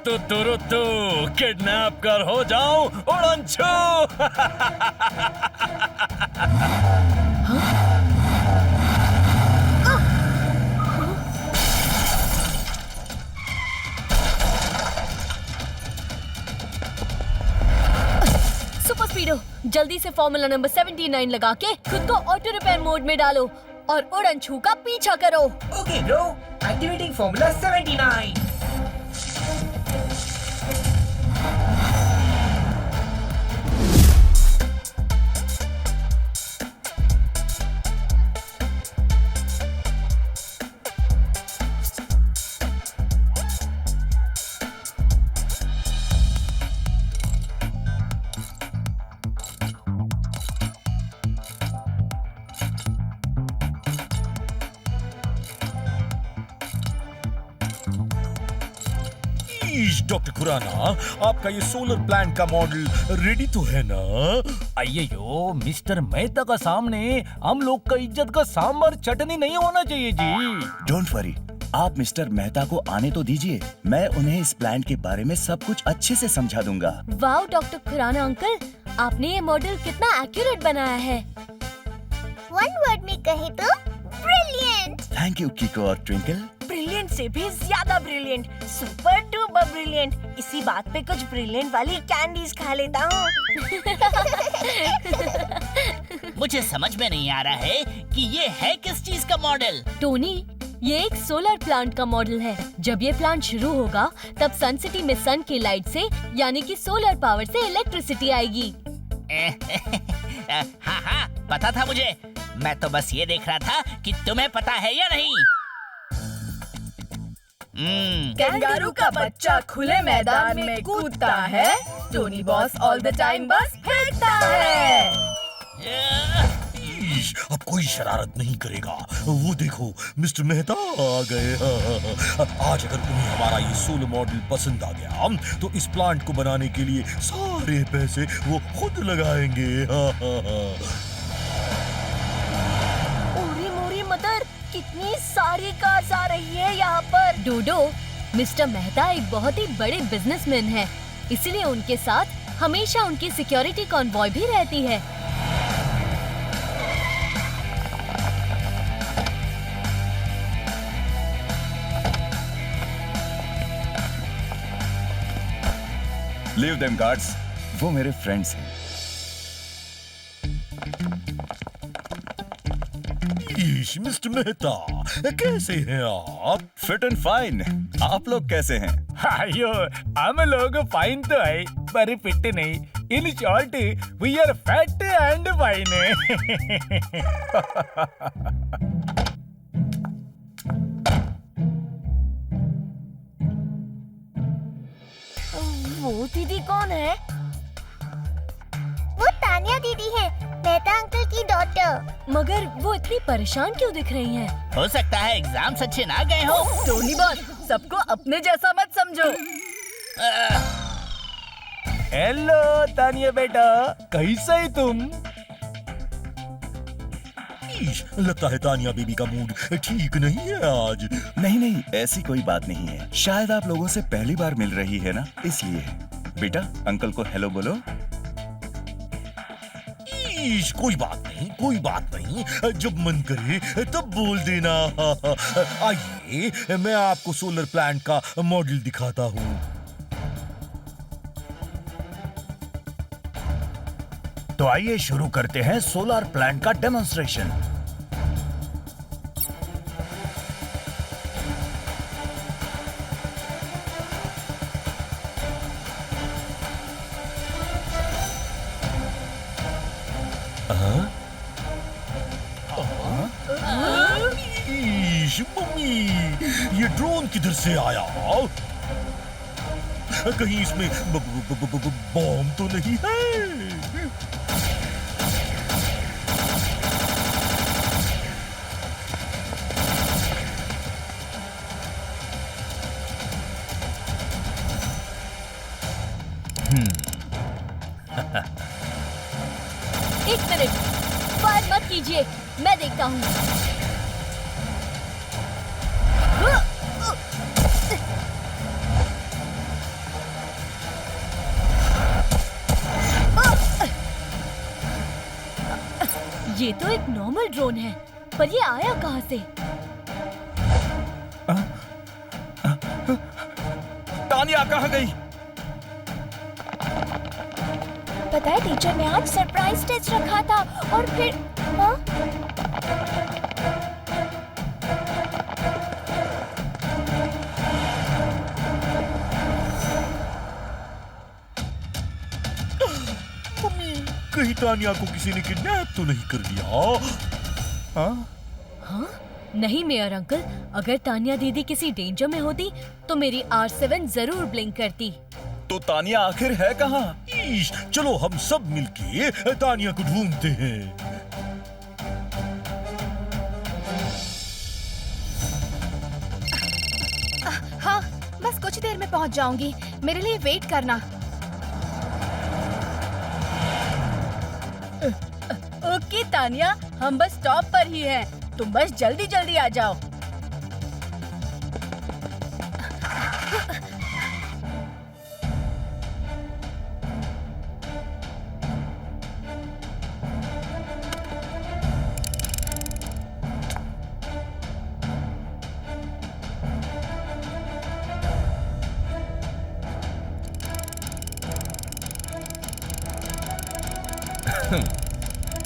तुरुतु kidnap कर हो जाऊं उड़नछू। सुपर स्पीडो, जल्दी से फॉर्मूला नंबर 79 लगा के खुद को ऑटो रिपेयर मोड में डालो और उड़नछू का पीछा करो। Okay bro, activating formula 79। Doctor Khurana, आपका ये सोलर प्लांट का मॉडल रेडी तो है ना? अय्यो मिस्टर मेहता का सामने हम लोग का इज्जत का सांभर चटनी नहीं होना चाहिए जी। डोंट वरी, आप मिस्टर मेहता को आने तो दीजिए, मैं उन्हें इस प्लांट के बारे में सब कुछ अच्छे से समझा दूंगा। वाओ डॉक्टर खुराना अंकल, आपने ये मॉडल कितना एक्यूरेट बनाया है। वन वर्ड में कहे तो ब्रिलियंट। थैंक यू किको और ट्विंकल। ब्रिलियंट से भी ज्यादा ब्रिलियंट, सुपर डुपर ब्रिलियंट। इसी बात पे कुछ ब्रिलियंट वाली कैंडीज खा लेता हूँ। मुझे समझ में नहीं आ रहा है कि ये है किस चीज का मॉडल। टोनी, ये एक सोलर प्लांट का मॉडल है। जब ये प्लांट शुरू होगा तब सन सिटी में सन की लाइट से यानी कि सोलर पावर से इलेक्ट्रिसिटी आएगी। हाँ हाँ, पता था मुझे। मैं तो बस ये देख रहा था कि तुम्हें पता है या नहीं। कैंगारू का बच्चा खुले मैदान में कूदता है, Tony boss all the time बस फेंकता है। अब कोई शरारत नहीं करेगा। वो देखो मिस्टर मेहता आ गए। आज अगर उन्हें हमारा ये सोलर मॉडल पसंद आ गया तो इस प्लांट को बनाने के लिए सारे पैसे वो खुद लगाएंगे। ओरी मोरी मदर, कितनी सारी कार्स आ रही है यहाँ पर। डोडो, मिस्टर मेहता एक बहुत ही बड़े बिजनेसमैन हैं, इसलिए उनके साथ हमेशा उनकी सिक्योरिटी कॉन्वॉय भी रहती है। लीव देम गार्ड्स, वो मेरे फ्रेंड्स हैं। मिस्टर मेहता, कैसे हैं आप? Fit and fine. आप लोग कैसे हैं? अयो हम लोग फाइन तो है पर फिट नहीं। In short we are fat and fine. वो दीदी कौन है? वो तानिया दीदी है, मेहता अंकल की डॉटर। मगर वो इतनी परेशान क्यों दिख रही हैं? हो सकता है एग्जाम्स अच्छे ना गए हो। टोनी बॉस, सबको अपने जैसा मत समझो। हेलो तानिया बेटा, कैसा है तुम? लगता है तानिया बेबी का मूड ठीक नहीं है आज। नहीं, ऐसी कोई बात नहीं है। शायद आप लोगों से पहली बार मिल रही है ना, इसलिए। बेटा, अंकल को हेलो बोलो। कोई बात नहीं, जब मन करे तब बोल देना। आइए मैं आपको सोलर प्लांट का मॉडल दिखाता हूँ। तो आइए शुरू करते हैं सोलर प्लांट का डेमोन्स्ट्रेशन। मम्मी, ये ड्रोन किधर से आया? कहीं इसमें बॉम्ब तो नहीं है? एक मिनट, फायर मत कीजिए, मैं देखता हूँ। ये तो एक नॉर्मल ड्रोन है, पर ये आया कहाँ से? तानिया कहाँ गई? पता है टीचर ने आज सरप्राइज टेस्ट रखा था और फिर हाँ? मम्मी, कहीं तानिया को किसी ने किडनैप तो नहीं कर लिया? हाँ? नहीं मेयर अंकल, अगर तानिया दीदी किसी डेंजर में होती तो मेरी R7 जरूर ब्लिंक करती। तो तानिया आखिर है कहाँ? ईश, चलो हम सब मिलके तानिया को ढूंढते हैं। हाँ, बस कुछ देर में पहुंच जाऊंगी। मेरे लिए वेट करना। ओके तानिया, हम बस स्टॉप पर ही हैं। तुम बस जल्दी जल्दी आ जाओ।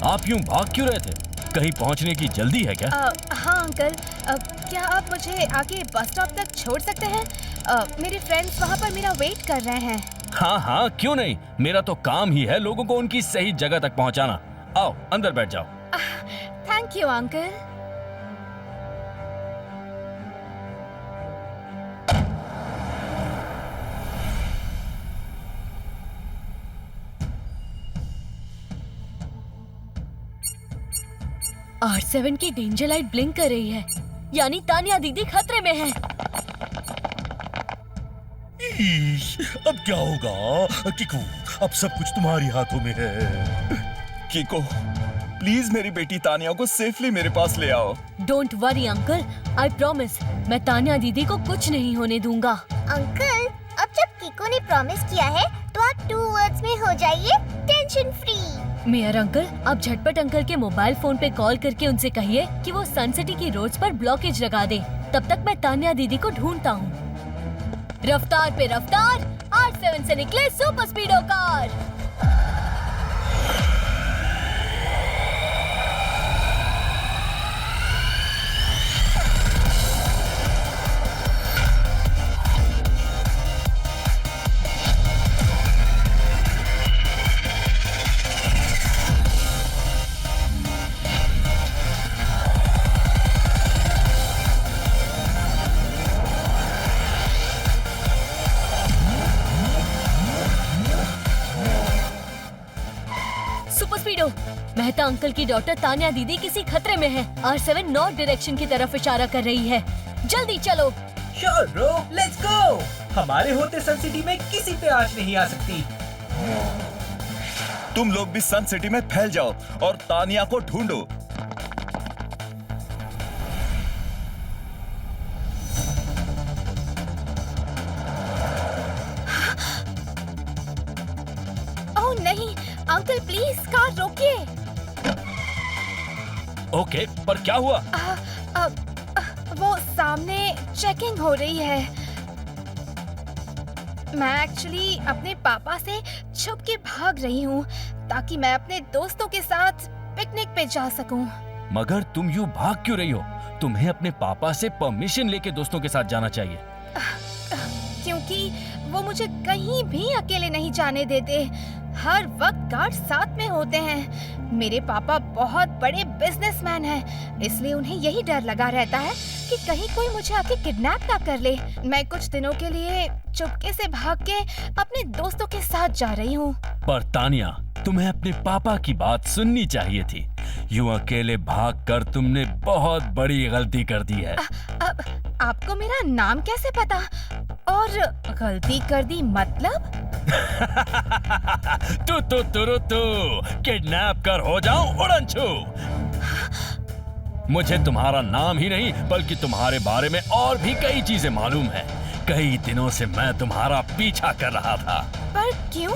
आप यूं भाग क्यों रहे थे? कहीं पहुंचने की जल्दी है क्या? हाँ अंकल, क्या आप मुझे आगे बस स्टॉप तक छोड़ सकते हैं? मेरे फ्रेंड्स वहाँ पर मेरा वेट कर रहे हैं। हाँ हाँ, क्यों नहीं। मेरा तो काम ही है लोगों को उनकी सही जगह तक पहुंचाना। आओ अंदर बैठ जाओ। Thank you uncle. R7 की डेंजर लाइट ब्लिंक कर रही है, यानी तानिया दीदी खतरे में है। ईश, अब क्या होगा? किको, अब सब कुछ तुम्हारी हाथों में है। किको, प्लीज मेरी बेटी तानिया को सेफली मेरे पास ले आओ। Don't worry uncle, I promise, मैं तानिया दीदी को कुछ नहीं होने दूंगा। अंकल, अब जब किको ने प्रॉमिस किया है तो आप 2 वर्ड्स में हो जाइए टेंशन फ्री। मेयर अंकल, आप झटपट अंकल के मोबाइल फोन पे कॉल करके उनसे कहिए कि वो सन सिटी की रोड्स पर ब्लॉकेज लगा दे। तब तक मैं तानिया दीदी को ढूंढता हूँ। रफ्तार पे रफ्तार, R7 से निकले सुपर स्पीडो कार। मेहता अंकल की डॉटर तानिया दीदी किसी खतरे में है। R7 नॉर्थ डायरेक्शन की तरफ इशारा कर रही है। जल्दी चलो। Sure bro, let's go. हमारे होते सन सिटी में किसी पे आँच नहीं आ सकती। तुम लोग भी सन सिटी में फैल जाओ और तानिया को ढूंढो। ओह नहीं, अंकल प्लीज कार रोकिए। ओके, पर क्या हुआ? वो सामने चेकिंग हो रही है। मैं एक्चुअली अपने पापा से छुप के भाग रही हूँ ताकि मैं अपने दोस्तों के साथ पिकनिक पे जा सकूं। मगर तुम यूं भाग क्यों रही हो? तुम्हें अपने पापा से परमिशन लेके दोस्तों के साथ जाना चाहिए। क्योंकि वो मुझे कहीं भी अकेले नहीं जाने देते। हर वक्त गार्ड साथ में होते हैं। मेरे पापा बहुत बड़े बिजनेसमैन हैं, इसलिए उन्हें यही डर लगा रहता है कि कहीं कोई मुझे आके किडनैप ना कर ले। मैं कुछ दिनों के लिए चुपके से भाग के अपने दोस्तों के साथ जा रही हूँ। पर तानिया, तुम्हें अपने पापा की बात सुननी चाहिए थी। यूं अकेले भागकर तुमने बहुत बड़ी गलती कर दी है। आपको मेरा नाम कैसे पता? और गलती कर दी मतलब? तू किडनैप कर हो जाऊं उड़नछू। मुझे तुम्हारा नाम ही नहीं बल्कि तुम्हारे बारे में और भी कई चीजें मालूम है। कई दिनों से मैं तुम्हारा पीछा कर रहा था। पर क्यों?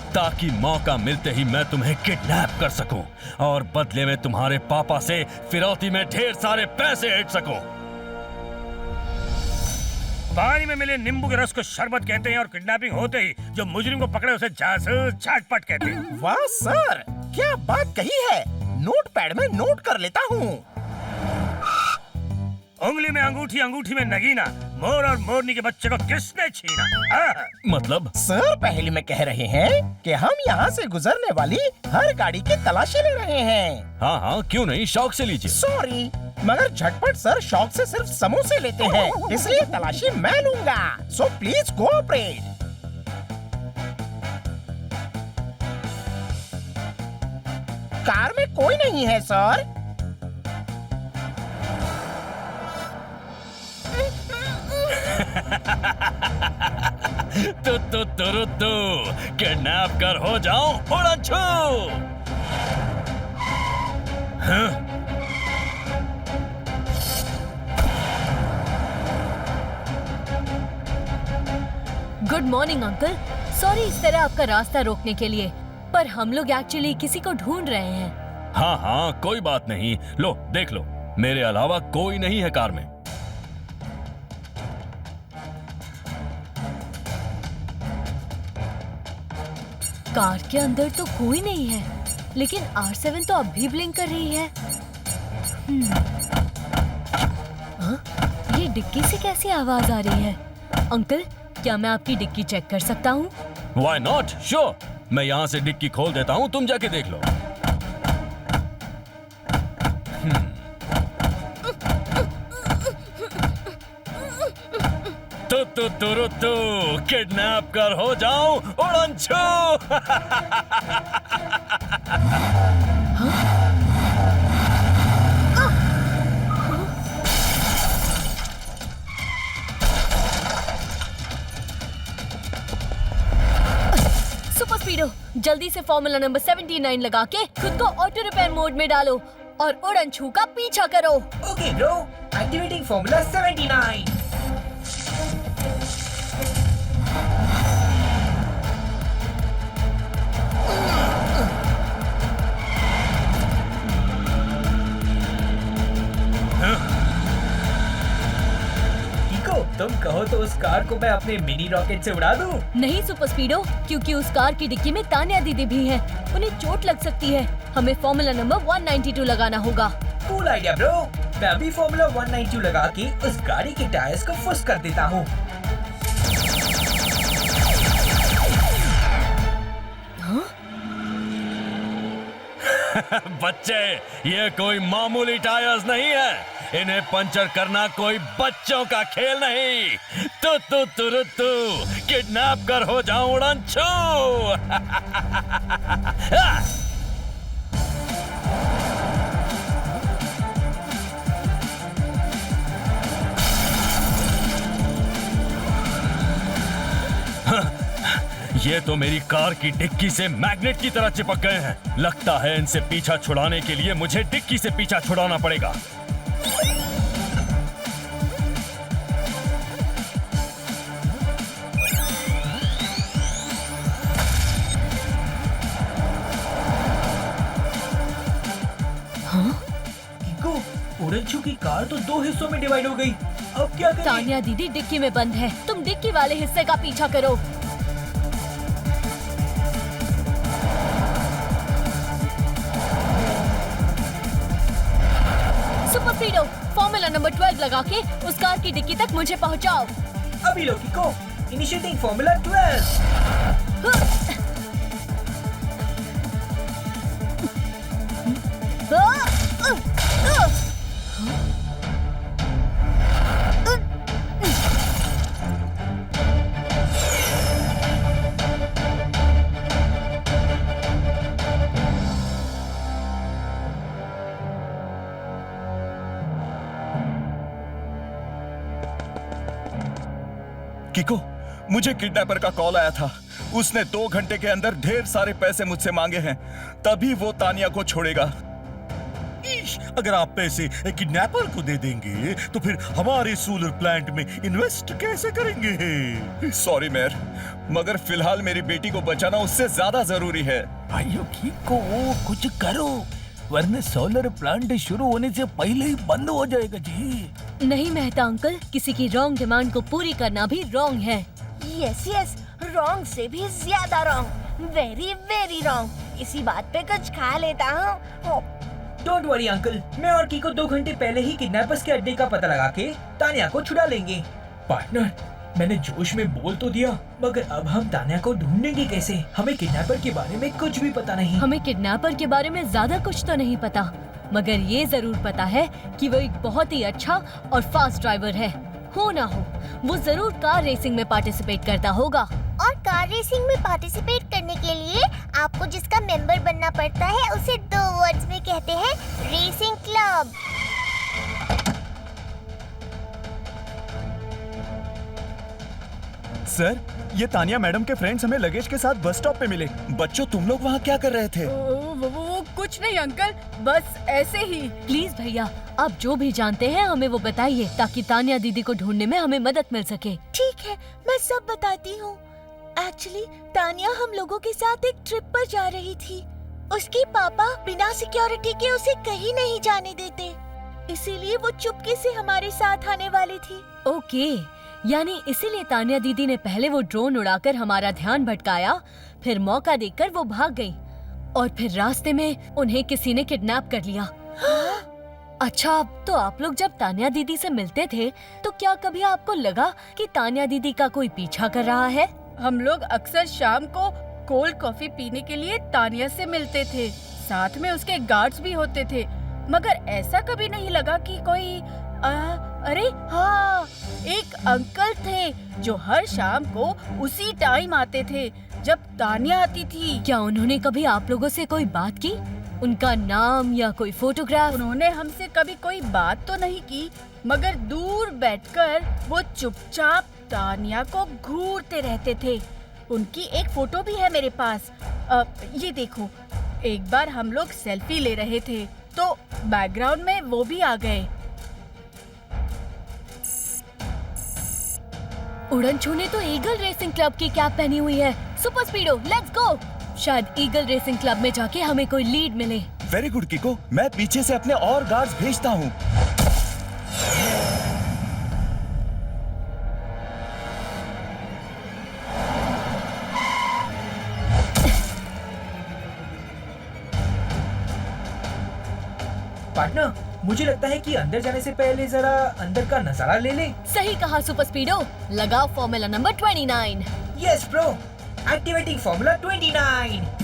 ताकि मौका मिलते ही मैं तुम्हें किडनैप कर सकूं और बदले में तुम्हारे पापा से फिरौती में ढेर सारे पैसे ऐंठ सकूं। पानी में मिले नींबू के रस को शरबत कहते हैं और किडनैपिंग होते ही जो मुजरिम को पकड़े उसे जासूस झटपट कहते हैं। वाह सर, क्या बात कही है। नोटपैड में नोट कर लेता हूँ। उंगली में अंगूठी, अंगूठी में नगीना, मोर और मोरनी के बच्चे को किसने छीना? मतलब सर पहले में कह रहे हैं कि हम यहाँ से गुजरने वाली हर गाड़ी की तलाशी ले रहे हैं। हाँ हाँ, क्यों नहीं, शौक से लीजिए। सॉरी, मगर झटपट सर शौक से सिर्फ समोसे लेते हैं, इसलिए तलाशी मैं लूंगा। So please cooperate. कार में कोई नहीं है सर। तो किडनैप कर हो जाऊं उड़न छू। Good morning uncle. सॉरी इस तरह आपका रास्ता रोकने के लिए, पर हम लोग एक्चुअली किसी को ढूंढ रहे हैं। हाँ हाँ, कोई बात नहीं। लो देख लो, मेरे अलावा कोई नहीं है कार में। कार के अंदर तो कोई नहीं है, लेकिन R7 तो अब भी ब्लिंक कर रही है। ये डिक्की से कैसी आवाज आ रही है? अंकल, क्या मैं आपकी डिक्की चेक कर सकता हूँ? Why not? Sure, मैं यहाँ से डिक्की खोल देता हूँ, तुम जाके देख लो। तो किडनैप कर हो जाऊं उड़न छू। सुपर स्पीडो, जल्दी से फॉर्मूला नंबर 79 लगा के खुद को ऑटो रिपेयर मोड में डालो और उड़न छू का पीछा करो। Okay bro, activating formula 79। तुम कहो तो उस कार को मैं अपने मिनी रॉकेट से उड़ा दूं? नहीं सुपर स्पीडो, क्योंकि उस कार की डिक्की में तान्या दीदी भी हैं। उन्हें चोट लग सकती है। हमें फॉर्मूला नंबर 192 लगाना होगा। Cool idea bro. मैं अभी फॉर्मूला 192 लगा के उस गाड़ी के टायर्स को फुस कर देता हूँ। बच्चे, ये कोई मामूली टायर्स नहीं है। इन्हें पंचर करना कोई बच्चों का खेल नहीं। तू किडनैप कर हो जाऊं उड़न छू। ये तो मेरी कार की डिक्की से मैग्नेट की तरह चिपक गए हैं। लगता है इनसे पीछा छुड़ाने के लिए मुझे डिक्की से पीछा छुड़ाना पड़ेगा। उड़न छू की कार तो 2 हिस्सों में डिवाइड हो गई। अब क्या करें? तान्या दीदी डिक्की में बंद है। तुम डिक्की वाले हिस्से का पीछा करो। सुपर स्पीडो, फॉर्मूला नंबर 12 लगा के उस कार की डिक्की तक मुझे पहुंचाओ। अभी लो किको, इनिशिएटिंग फॉर्मूला 12। किको, मुझे किडनैपर का कॉल आया था। उसने 2 घंटे के अंदर ढेर सारे पैसे मुझसे मांगे हैं, तभी वो तानिया को छोड़ेगा। अगर आप पैसे किडनैपर को दे देंगे तो फिर हमारे सोलर प्लांट में इन्वेस्ट कैसे करेंगे? सॉरी मेयर, मगर फिलहाल मेरी बेटी को बचाना उससे ज्यादा जरूरी है। भाइयों कीको, कुछ करो वरना सोलर प्लांट शुरू होने से पहले ही बंद हो जाएगा जी। नहीं मेहता अंकल, किसी की रॉन्ग डिमांड को पूरी करना भी रॉन्ग है। यस यस, रॉन्ग से भी ज्यादा रॉन्ग, वेरी वेरी रॉन्ग। इसी बात पे कुछ खा लेता हूँ। डोंट वरी अंकल, मैं और कीको 2 घंटे पहले ही किडनैपर्स के अड्डे का पता लगा के तानिया को छुड़ा लेंगे। पार्टनर, मैंने जोश में बोल तो दिया, मगर अब हम तानिया को ढूंढेंगे कैसे? हमें किडनैपर के बारे में कुछ भी पता नहीं। हमें किडनैपर के बारे में ज्यादा कुछ तो नहीं पता, मगर ये जरूर पता है कि वो एक बहुत ही अच्छा और फास्ट ड्राइवर है। हो ना हो, वो जरूर कार रेसिंग में पार्टिसिपेट करता होगा। और कार रेसिंग में पार्टिसिपेट करने के लिए आपको जिसका मेंबर बनना पड़ता है उसे 2 वर्ड्स में कहते हैं रेसिंग क्लब। सर, ये तानिया मैडम के फ्रेंड्स हमें लगेज के साथ बस स्टॉप पे मिले। बच्चों, तुम लोग वहाँ क्या कर रहे थे? वो कुछ नहीं अंकल, बस ऐसे ही। प्लीज भैया, आप जो भी जानते हैं हमें वो बताइए, ताकि तानिया दीदी को ढूंढने में हमें मदद मिल सके। ठीक है, मैं सब बताती हूँ। एक्चुअली तानिया हम लोगों के साथ एक ट्रिप पर जा रही थी। उसके पापा बिना सिक्योरिटी के उसे कहीं नहीं जाने देते, इसीलिए वो चुपके से हमारे साथ आने वाली थी। ओके, यानी इसीलिए तानिया दीदी ने पहले वो ड्रोन उड़ाकर हमारा ध्यान भटकाया, फिर मौका देखकर वो भाग गई और फिर रास्ते में उन्हें किसी ने किडनैप कर लिया। अच्छा, तो आप लोग जब तानिया दीदी से मिलते थे तो क्या कभी आपको लगा कि तानिया दीदी का कोई पीछा कर रहा है? हम लोग अक्सर शाम को कोल्ड कॉफी पीने के लिए तानिया से मिलते थे, साथ में उसके गार्ड्स भी होते थे, मगर ऐसा कभी नहीं लगा कि कोई अरे हाँ, एक अंकल थे जो हर शाम को उसी टाइम आते थे जब तानिया आती थी। क्या उन्होंने कभी आप लोगों से कोई बात की? उनका नाम या कोई फोटोग्राफ? उन्होंने हमसे कभी कोई बात तो नहीं की, मगर दूर बैठकर वो चुपचाप तानिया को घूरते रहते थे। उनकी एक फोटो भी है मेरे पास। ये देखो, एक बार हम लोग सेल्फी ले रहे थे तो बैकग्राउंड में वो भी आ गए। उड़न छूने तो ईगल रेसिंग क्लब की कैप पहनी हुई है। Super speedo, let's go. शायद ईगल रेसिंग क्लब में जाके हमें कोई लीड मिले। वेरी गुड कीको, मैं पीछे से अपने और गार्ड्स भेजता हूँ। पार्टनर, मुझे लगता है कि अंदर जाने से पहले जरा अंदर का नजारा ले ले। सही कहा सुपर स्पीडो, लगाओ formula number 29। Yes bro, activating formula 29।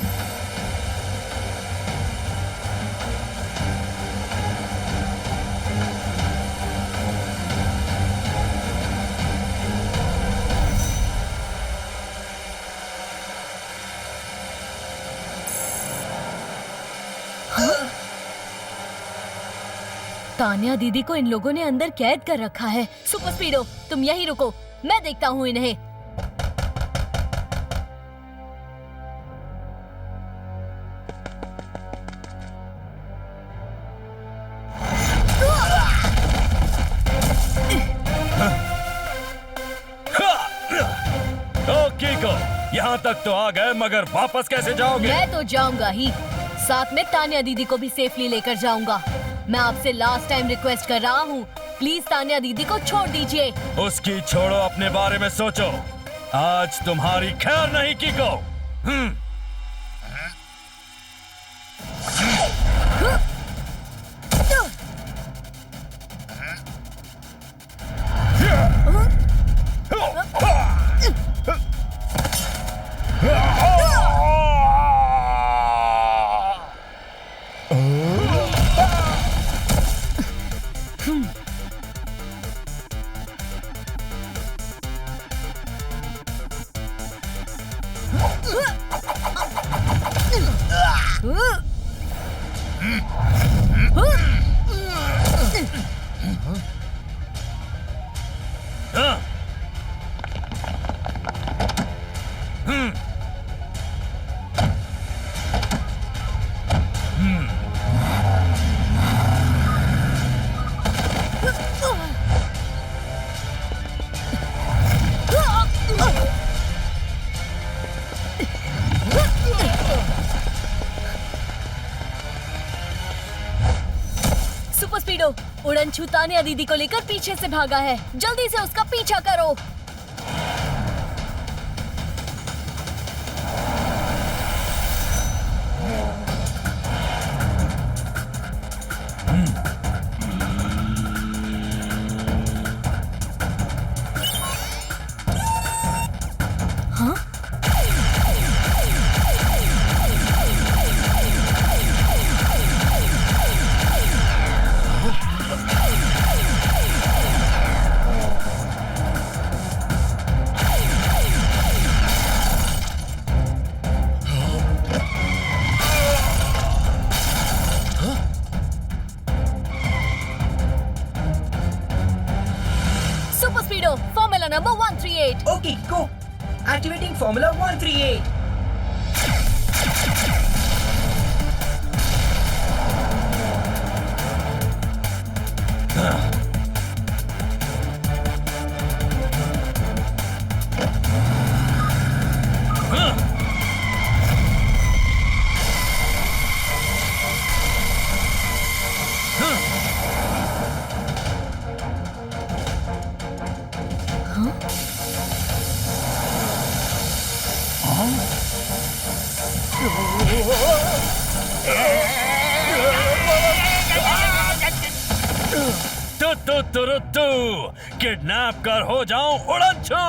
Tania दीदी को इन लोगों ने अंदर कैद कर रखा है। सुपर स्पीडो, तुम यहीं रुको, मैं देखता हूँ इन्हें। कीको, यहाँ तक तो आ गए, मगर वापस कैसे जाओगे? मैं तो जाऊंगा ही, साथ में तानिया दीदी को भी सेफली लेकर जाऊंगा। मैं आपसे लास्ट टाइम रिक्वेस्ट कर रहा हूँ, प्लीज तानिया दीदी को छोड़ दीजिए। उसकी छोड़ो, अपने बारे में सोचो। आज तुम्हारी खैर नहीं कीको। स्पीडो, उड़नछू तानिया दीदी को लेकर पीछे से भागा है। जल्दी से उसका पीछा करो। Formula number 138। Okay go, activating formula 138। तू किडनैप कर हो जाऊं उड़नछू।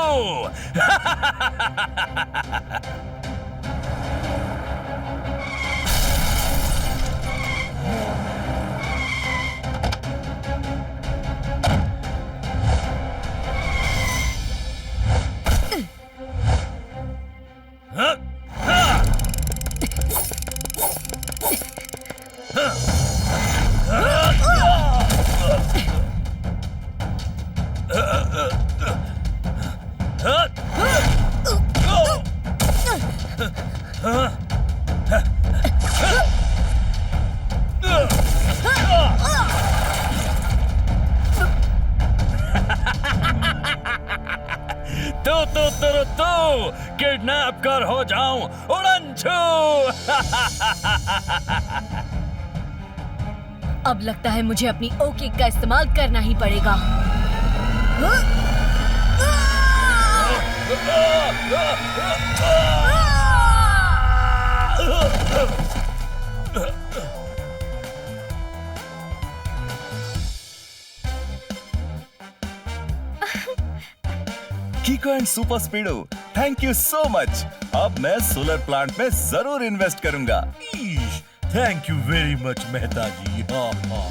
तो किडनैप कर हो जाऊं उड़नछू। अब लगता है मुझे अपनी ओके का इस्तेमाल करना ही पड़ेगा। Kicko and Super Speedo, thank you so much. अब मैं सोलर प्लांट में जरूर इन्वेस्ट करूंगा। Thank you very much Mehta ji. हाँ हाँ।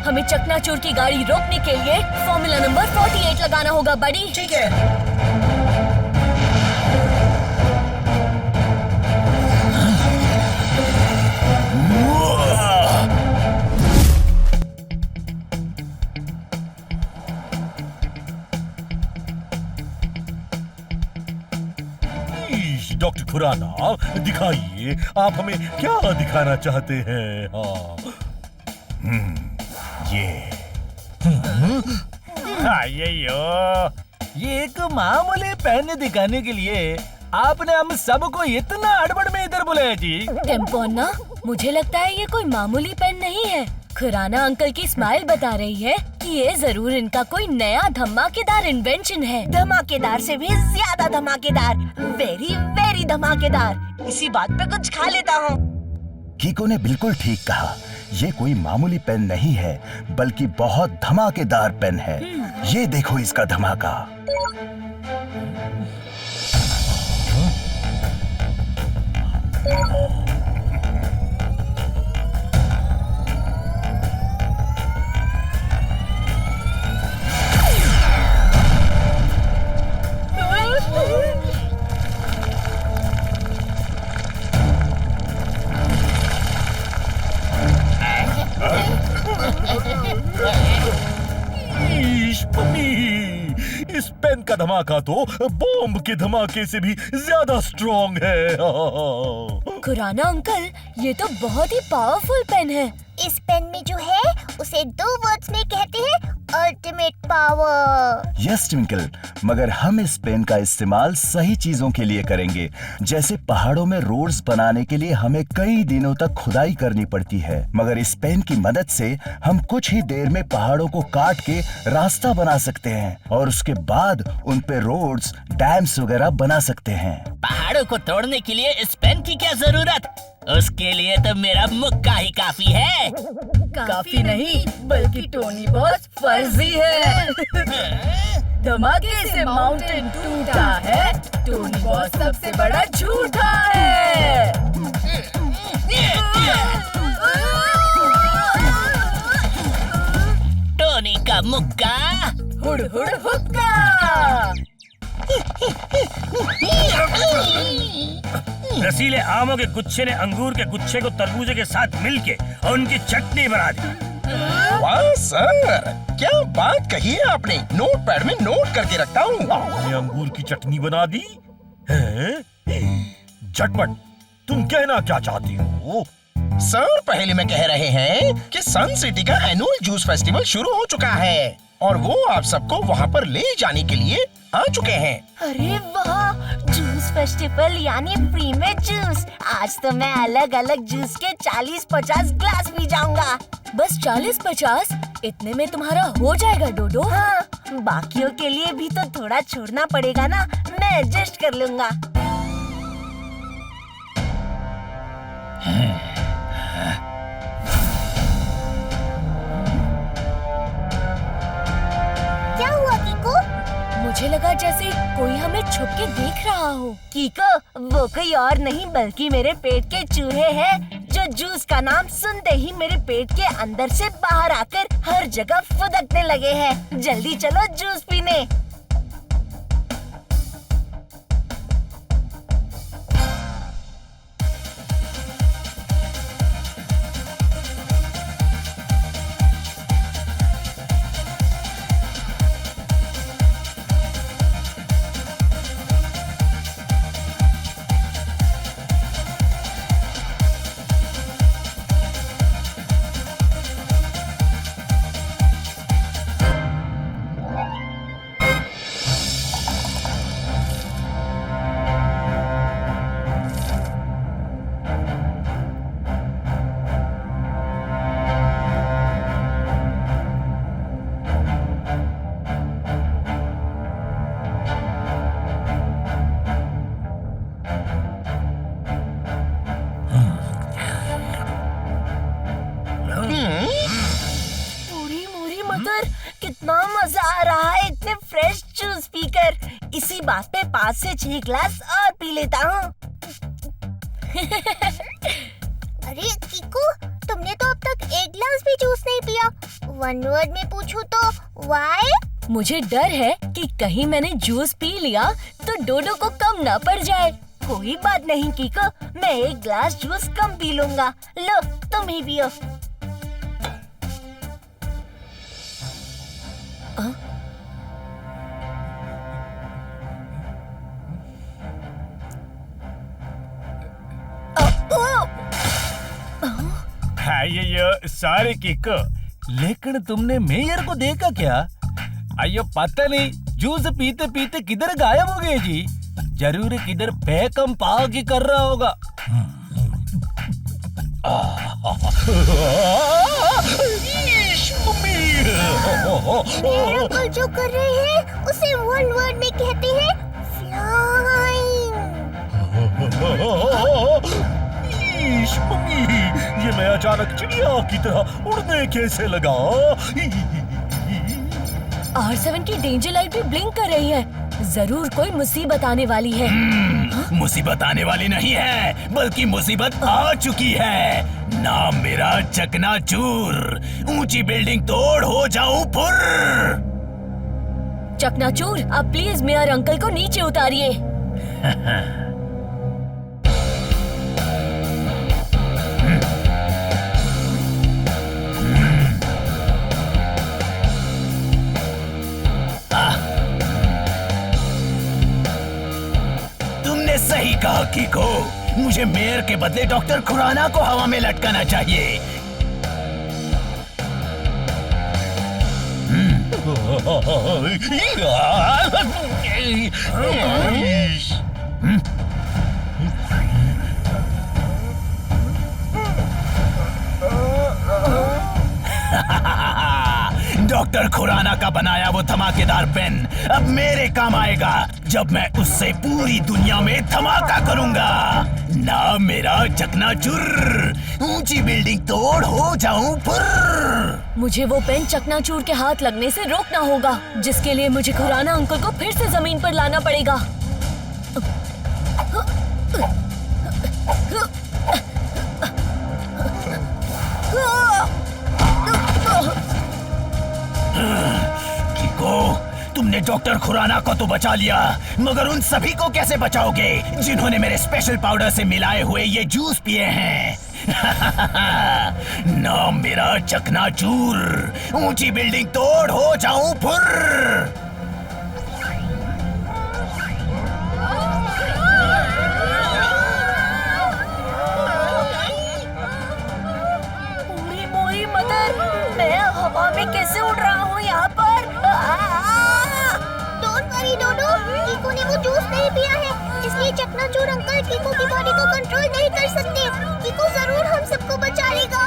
हमें चकनाचूर की गाड़ी रोकने के लिए फॉर्मूला नंबर 48 लगाना होगा बड़ी। ठीक है। डॉक्टर खुराना, दिखाइए आप हमें क्या दिखाना चाहते हैं। हाँ। ये एक मामूली पेन दिखाने के लिए आपने हम सबको इतना हड़बड़ में इधर बुलाया जी। टेम्पो अन्ना, मुझे लगता है ये कोई मामूली पेन नहीं है। खुराना अंकल की स्माइल बता रही है कि ये जरूर इनका कोई नया धमाकेदार इन्वेंशन है। धमाकेदार से भी ज्यादा धमाकेदार, वेरी वेरी धमाकेदार। इसी बात पे कुछ खा लेता हूँ। कीको ने बिल्कुल ठीक कहा, ये कोई मामूली पेन नहीं है बल्कि बहुत धमाकेदार पेन है। ये देखो इसका धमाका। मम्मी, इस पेन का धमाका तो बॉम्ब के धमाके से भी ज्यादा स्ट्रॉन्ग है। खुराना अंकल, ये तो बहुत ही पावरफुल पेन है। इस पेन में जो है उसे 2 वर्ड्स में कहते हैं अल्टीमेट पावर। यस ट्विंकल, मगर हम इस पेन का इस्तेमाल सही चीजों के लिए करेंगे। जैसे पहाड़ों में रोड्स बनाने के लिए हमें कई दिनों तक खुदाई करनी पड़ती है, मगर इस पेन की मदद से हम कुछ ही देर में पहाड़ों को काट के रास्ता बना सकते हैं और उसके बाद उन पे रोड्स, डैम्स वगैरह बना सकते हैं। पहाड़ों को तोड़ने के लिए इस पेन की क्या जरूरत? उसके लिए तो मेरा मुक्का ही काफी है। काफी नहीं, बल्कि टोनी बॉस फर्जी है। धमाके से माउंटेन टूटा है, टोनी बॉस सबसे बड़ा झूठा है। टोनी का मुक्का हुड़ हुड़ हुक्का। रसीले आमों के गुच्छे ने अंगूर के गुच्छे को तरबूजे के साथ मिलके और उनकी चटनी बना दी। वाह सर, क्या बात कही है आपने। नोटपैड में नोट करके रखता हूँ। आपने अंगूर की चटनी बना दी है? झटपट, तुम कहना क्या चाहती हो? सर, पहले में कह रहे हैं कि सन सिटी का एनुअल जूस फेस्टिवल शुरू हो चुका है और वो आप सबको वहाँ पर ले जाने के लिए आ चुके हैं। अरे वाह, जूस फेस्टिवल यानी फ्री में जूस। आज तो मैं अलग अलग जूस के 40-50 ग्लास पी जाऊंगा। बस 40-50? इतने में तुम्हारा हो जाएगा डोडो? हाँ, बाकियों के लिए भी तो थोड़ा छोड़ना पड़ेगा ना। मैं एडजस्ट कर लूंगा। क्या हुआ कीको? मुझे लगा जैसे कोई हमें छुप के देख रहा हो। कीको, वो कोई और नहीं बल्कि मेरे पेट के चूहे हैं, जो जूस का नाम सुनते ही मेरे पेट के अंदर से बाहर आकर हर जगह फुदकने लगे हैं। जल्दी चलो जूस पीने। कितना मजा आ रहा है इतने फ्रेश जूस पीकर। इसी बात पे 5 से 6 ग्लास और पी लेता हूँ। अरे कीकू, तुमने तो अब तक 1 ग्लास भी जूस नहीं पिया। 1 वर्ड में पूछूं तो व्हाई? मुझे डर है कि कहीं मैंने जूस पी लिया तो डोडो को कम ना पड़ जाए। कोई बात नहीं कीको, मैं 1 ग्लास जूस कम पी लूंगा। लो, तुम ही पियो। अయ్యో सारे किको, लेकिन तुमने मेयर को देखा क्या? अयो पता नहीं, जूस पीते पीते किधर गायब हो गए जी। जरूर किधर पैकम पाग ही कर रहा होगा। मेरे अंकल जो कर रहे हैं उसे 1 वर्ड में कहते हैं फ्लाइंग। मम्मी, ये मैं अचानक चिड़िया की तरह उड़ने कैसे लगा? R7 की डेंजर लाइट भी ब्लिंक कर रही है। जरूर कोई मुसीबत आने वाली है। मुसीबत आने वाली नहीं है, बल्कि मुसीबत आ चुकी है। नाम मेरा चकनाचूर, ऊंची बिल्डिंग तोड़ हो जाऊं फुर। चकनाचूर, आप प्लीज मेयर अंकल को नीचे उतारिए। सही कहा कीको, मुझे मेयर के बदले डॉक्टर खुराना को हवा में लटकाना चाहिए। डॉक्टर खुराना का बनाया वो धमाकेदार पेन अब मेरे काम आएगा जब मैं उससे पूरी दुनिया में धमाका करूंगा। ना मेरा चकनाचूर, ऊंची बिल्डिंग तोड़ हो जाऊं फुर्र। मुझे वो पेन चकनाचूर के हाथ लगने से रोकना होगा, जिसके लिए मुझे खुराना अंकल को फिर से जमीन पर लाना पड़ेगा। कीको, तुमने डॉक्टर खुराना को तो बचा लिया, मगर उन सभी को कैसे बचाओगे जिन्होंने मेरे स्पेशल पाउडर से मिलाए हुए ये जूस पिए हैं? ना मेरा चकनाचूर, ऊंची बिल्डिंग तोड़ हो जाऊं फुर्र। मोरी मदर, मैं हवा में कैसे उड़ रहा हूँ यहाँ पर? डोंट वरी डोडो, कीको ने वो जूस नहीं पिया है, इसलिए चकनाचूर अंकल कीको की बॉडी को कंट्रोल नहीं कर सकते। कीको जरूर हम सबको बचा लेगा।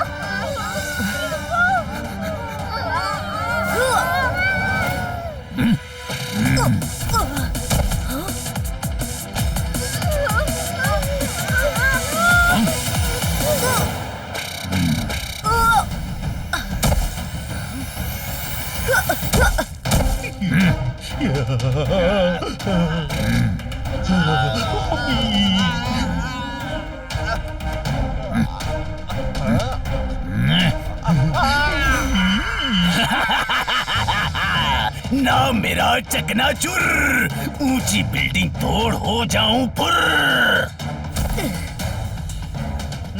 ना मेरा चकनाचूर, ऊंची बिल्डिंग तोड़ हो जाऊं फुर्र।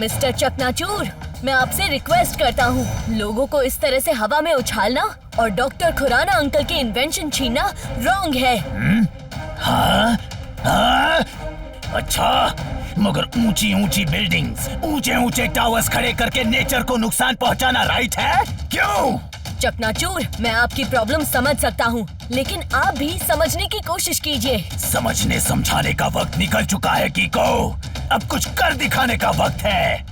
मिस्टर चकनाचूर, मैं आपसे रिक्वेस्ट करता हूँ, लोगों को इस तरह से हवा में उछालना और डॉक्टर खुराना अंकल की इन्वेंशन छीनना रॉन्ग है। हाँ? हाँ? अच्छा, मगर ऊंची ऊंची बिल्डिंग्स, ऊंचे ऊंचे टावर्स खड़े करके नेचर को नुकसान पहुंचाना राइट है? क्यों? चकनाचूर, मैं आपकी प्रॉब्लम समझ सकता हूँ, लेकिन आप भी समझने की कोशिश कीजिए। समझने समझाने का वक्त निकल चुका है कीको, अब कुछ कर दिखाने का वक्त है।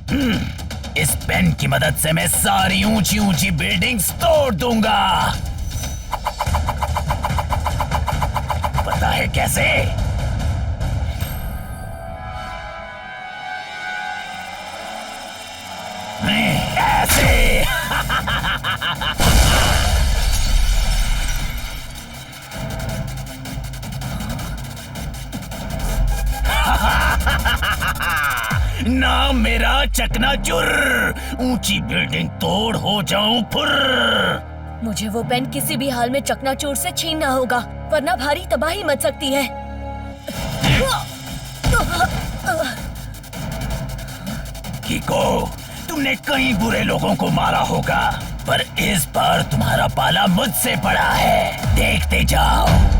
इस पेन की मदद से मैं सारी ऊंची ऊंची बिल्डिंग्स तोड़ दूंगा। पता है कैसे? ऐसे। ना मेरा चकनाचूर, ऊंची बिल्डिंग तोड़ हो जाऊं फुर्र। मुझे वो पेन किसी भी हाल में चकनाचूर से छीनना होगा, वरना भारी तबाही मच सकती है। कीको, तुमने कई बुरे लोगों को मारा होगा, पर इस बार तुम्हारा पाला मुझसे पड़ा है, देखते जाओ।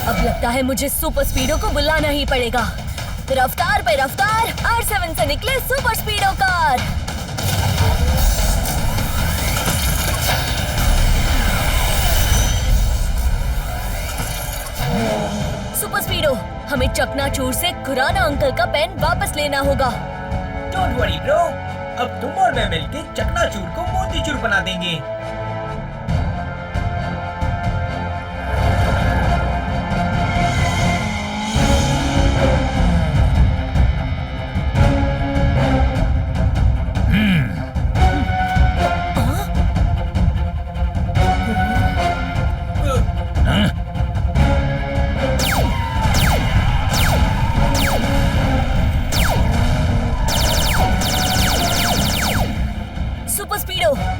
अब लगता है मुझे सुपर स्पीडो को बुलाना ही पड़ेगा। रफ्तार पे रफ्तार, R7 से निकले सुपर स्पीडो कार। सुपर स्पीडो, हमें चकनाचूर से खुराना अंकल का पेन वापस लेना होगा। डोंट वरी ब्रो, अब तुम और मैं मिलके चकनाचूर को मोतीचूर बना देंगे।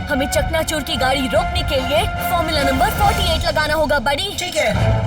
हमें चकनाचूर की गाड़ी रोकने के लिए फॉर्मूला नंबर 48 लगाना होगा बड़ी। ठीक है।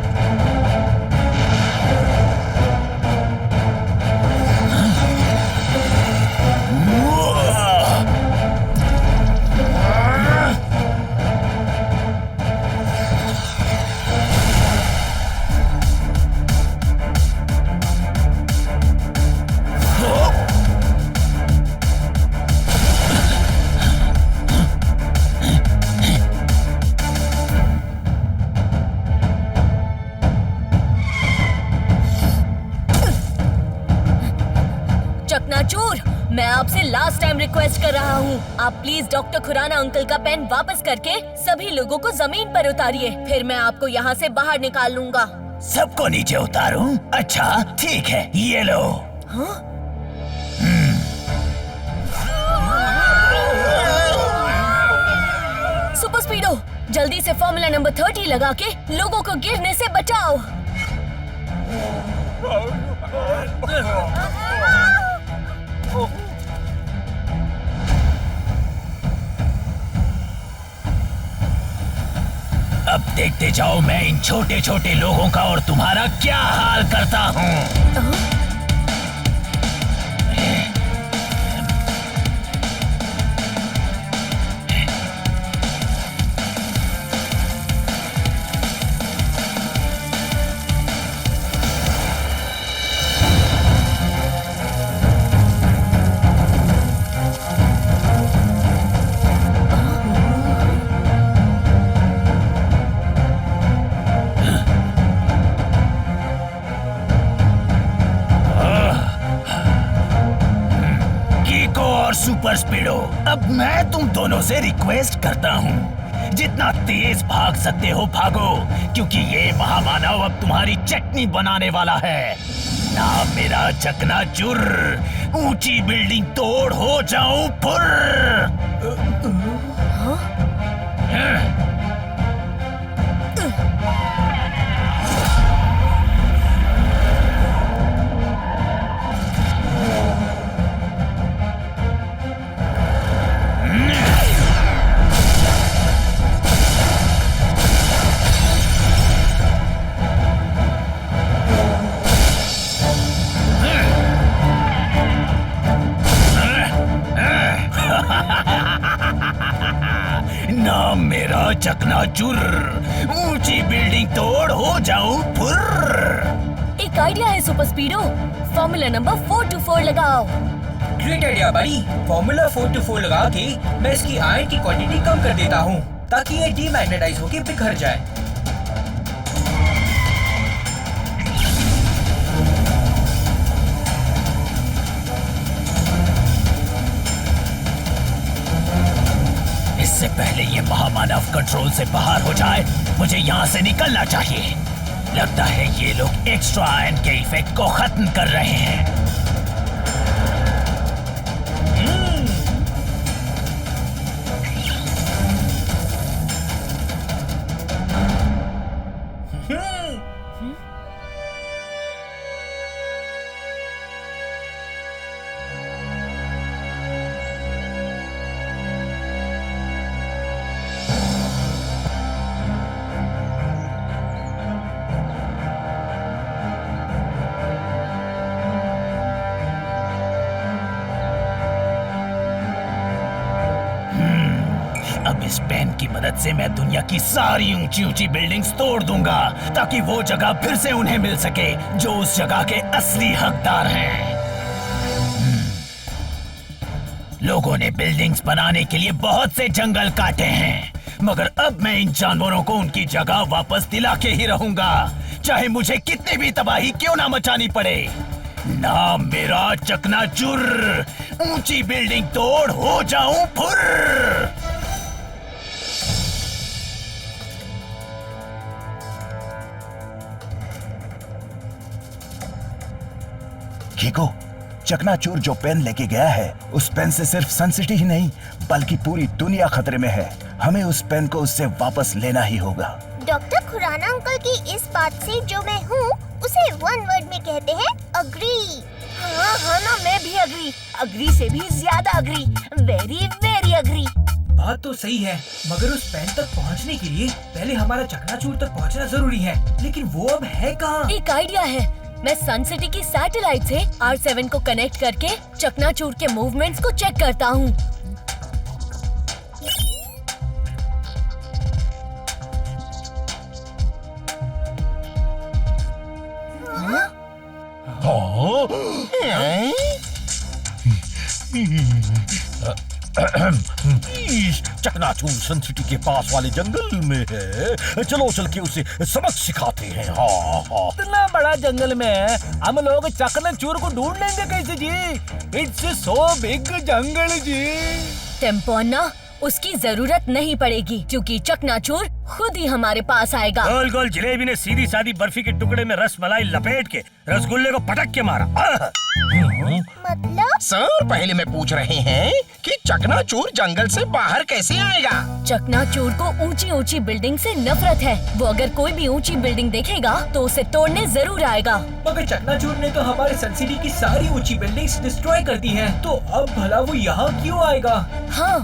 चकनाचूर, मैं आपसे लास्ट टाइम रिक्वेस्ट कर रहा हूँ, आप प्लीज डॉक्टर खुराना अंकल का पेन वापस करके सभी लोगों को जमीन पर उतारिए, फिर मैं आपको यहाँ से बाहर निकाल लूंगा। सबको नीचे उतारूं? अच्छा ठीक है, ये लो। हाँ? सुपर स्पीडो, जल्दी से फॉर्मूला नंबर 30 लगा के लोगों को गिरने से बचाओ। अब देखते जाओ मैं इन छोटे छोटे लोगों का और तुम्हारा क्या हाल करता हूँ। सुपर स्पीडो, अब मैं तुम दोनों से रिक्वेस्ट करता हूँ, जितना तेज भाग सकते हो भागो, क्योंकि ये महामानव अब तुम्हारी चटनी बनाने वाला है। ना मेरा चकनाचूर, ऊंची बिल्डिंग तोड़ हो जाऊं फुर। ना मेरा चकनाचूर, ऊंची बिल्डिंग तोड़ हो जाऊं फुर। एक आइडिया है सुपर स्पीडो, फॉर्मूला नंबर 424 लगाओ। ग्रेट आइडिया बड़ी। फॉर्मूला 424 लगा के मैं इसकी आयरन की क्वांटिटी कम कर देता हूँ ताकि ये डीमैग्नेटाइज होके बिखर जाए। इससे पहले ये महामानव कंट्रोल से बाहर हो जाए, मुझे यहाँ से निकलना चाहिए। लगता है ये लोग एक्स्ट्रा आयरन के इफेक्ट को खत्म कर रहे हैं। अब इस पेन की मदद से मैं दुनिया की सारी ऊंची ऊंची बिल्डिंग्स तोड़ दूंगा, ताकि वो जगह फिर से उन्हें मिल सके जो उस जगह के असली हकदार हैं। लोगों ने बिल्डिंग्स बनाने के लिए बहुत से जंगल काटे हैं, मगर अब मैं इन जानवरों को उनकी जगह वापस दिला के ही रहूंगा, चाहे मुझे कितनी भी तबाही क्यों ना मचानी पड़े। ना मेरा चकनाचूर, ऊंची बिल्डिंग तोड़ हो जाऊं फुर। कीको, चकनाचूर जो पेन लेके गया है, उस पेन से सिर्फ सन सिटी ही नहीं बल्कि पूरी दुनिया खतरे में है। हमें उस पेन को उससे वापस लेना ही होगा। डॉक्टर खुराना अंकल की इस बात से जो मैं हूँ उसे वन वर्ड में कहते हैं अग्री। हाँ ना, मैं भी अग्री से भी ज्यादा अग्री, वेरी वेरी अग्री। बात तो सही है, मगर उस पेन तक पहुंचने के लिए पहले हमारा चकनाचूर तक पहुंचना जरूरी है। लेकिन वो अब है कहाँ? एक आइडिया है। मैं सन सिटी की सैटेलाइट से R7 को कनेक्ट करके चकनाचूर के मूवमेंट्स को चेक करता हूँ। चकनाचूर सन सिटी के पास वाले जंगल में है। चलो चल के उसे सबक सिखाते हैं। हाँ हाँ। इतना बड़ा जंगल में हम लोग चकनाचूर को ढूंढ लेंगे कैसे जी? इट्स सो बिग जंगल जी। टेम्पो अन्ना, उसकी जरूरत नहीं पड़ेगी क्योंकि चकनाचूर खुद ही हमारे पास आएगा। गोल गोल जलेबी ने सीधी सादी बर्फी के टुकड़े में रस मलाई लपेट के रसगुल्ले को पटक के मारा। मतलब? सर पहले में पूछ रहे हैं कि चकनाचूर जंगल से बाहर कैसे आएगा? चकनाचूर को ऊंची ऊंची बिल्डिंग से नफरत है। वो अगर कोई भी ऊंची बिल्डिंग देखेगा तो उसे तोड़ने जरूर आएगा। मगर चकनाचूर ने तो हमारे सन सिटी की सारी ऊंची बिल्डिंग्स डिस्ट्रॉय कर दी हैं। तो अब भला वो यहाँ क्यों आएगा? हाँ,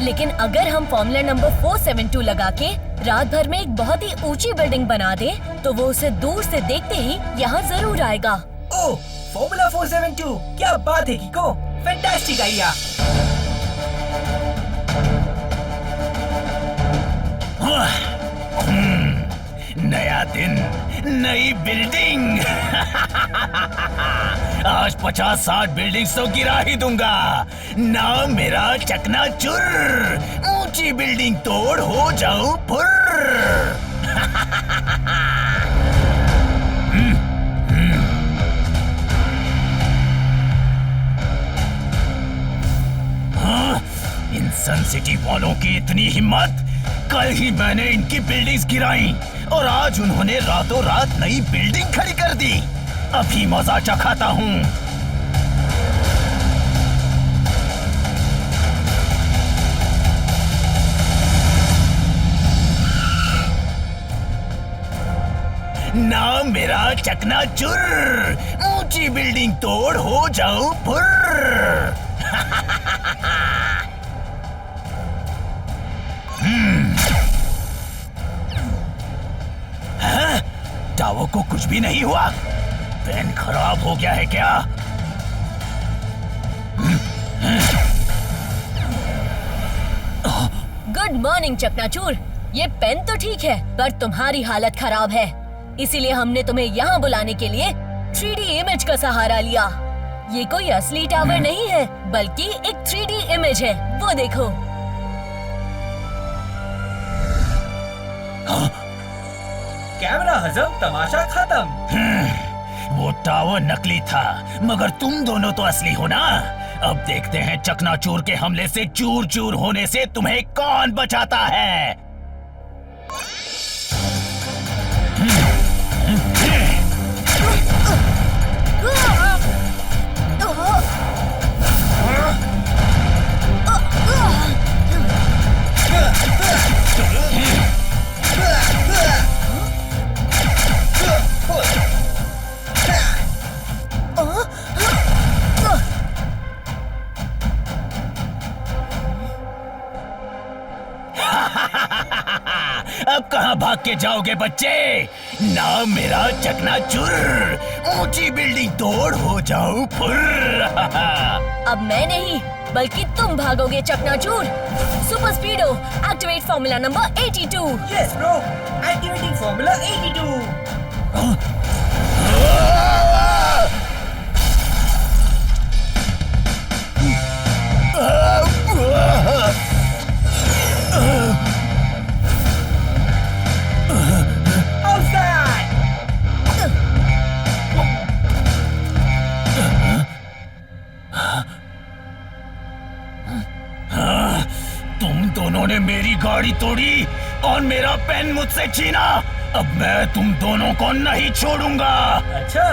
लेकिन अगर हम फॉर्मूला नंबर 472 लगा के रात भर में एक बहुत ही ऊंची बिल्डिंग बना दे तो वो उसे दूर से देखते ही यहाँ जरूर आएगा। ओह, फॉर्मूला 472, क्या बात है कीको, फैंटास्टिक आइडिया। नया दिन, नई बिल्डिंग। आज 50-60 बिल्डिंग्स तो गिरा ही दूंगा। नाम मेरा चकनाचूर। ऊंची बिल्डिंग तोड़ हो जाऊं फुर्र। इन सन सिटी वालों की इतनी हिम्मत! कल ही मैंने इनकी बिल्डिंग्स गिराई और आज उन्होंने रातों रात नई बिल्डिंग खड़ी कर दी। अभी मजा चखाता हूँ। नाम मेरा चकनाचूर। ऊंची बिल्डिंग तोड़ हो जाऊं फुर्र। टावो को कुछ भी नहीं हुआ। पेन खराब हो गया है क्या? गुड मॉर्निंग चकनाचूर। ये पेन तो ठीक है पर तुम्हारी हालत खराब है, इसीलिए हमने तुम्हें यहाँ बुलाने के लिए 3D इमेज का सहारा लिया। ये कोई असली टावर नहीं है बल्कि एक 3D इमेज है। वो देखो। कैमरा हजम, तमाशा खत्म। वो टावर नकली था मगर तुम दोनों तो असली हो ना। अब देखते हैं चकनाचूर के हमले से चूर चूर होने से तुम्हें कौन बचाता है। अब कहाँ भाग के जाओगे बच्चे? नाम मेरा चकनाचूर। ऊंची बिल्डिंग तोड़ हो जाऊं फुर्र। अब मैं नहीं बल्कि तुम भागोगे चकनाचूर। Super Speedo, activate formula number 82। Yes bro, activating formula 82। तुम दोनों ने मेरी गाड़ी तोड़ी और मेरा पेन मुझसे छीना। अब मैं तुम दोनों को नहीं छोड़ूंगा। अच्छा,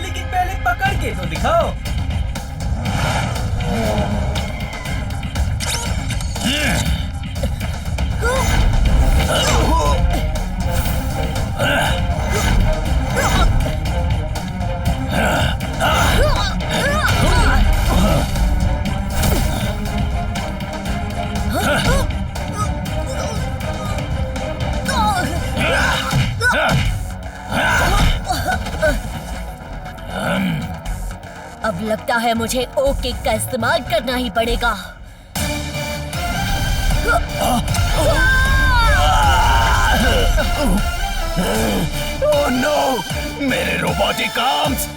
लेकिन पहले पकड़ के तो दिखाओ। लगता है मुझे ओ किक का इस्तेमाल करना ही पड़ेगा। ओह नो, मेरे रोबोटिक आर्म्स।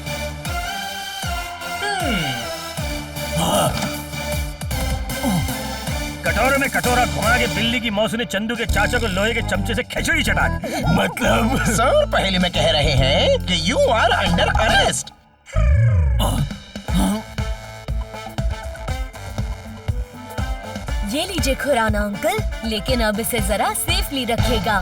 कटोरे में कटोरा घुमा के बिल्ली की मौसी ने चंदू के चाचा को लोहे के चमचे से खिचड़ी चटा दी। मतलब सर पहले में कह रहे हैं कि यू आर अंडर अरेस्ट। ये लीजिए खुराना अंकल, लेकिन अब इसे जरा सेफली रखिएगा।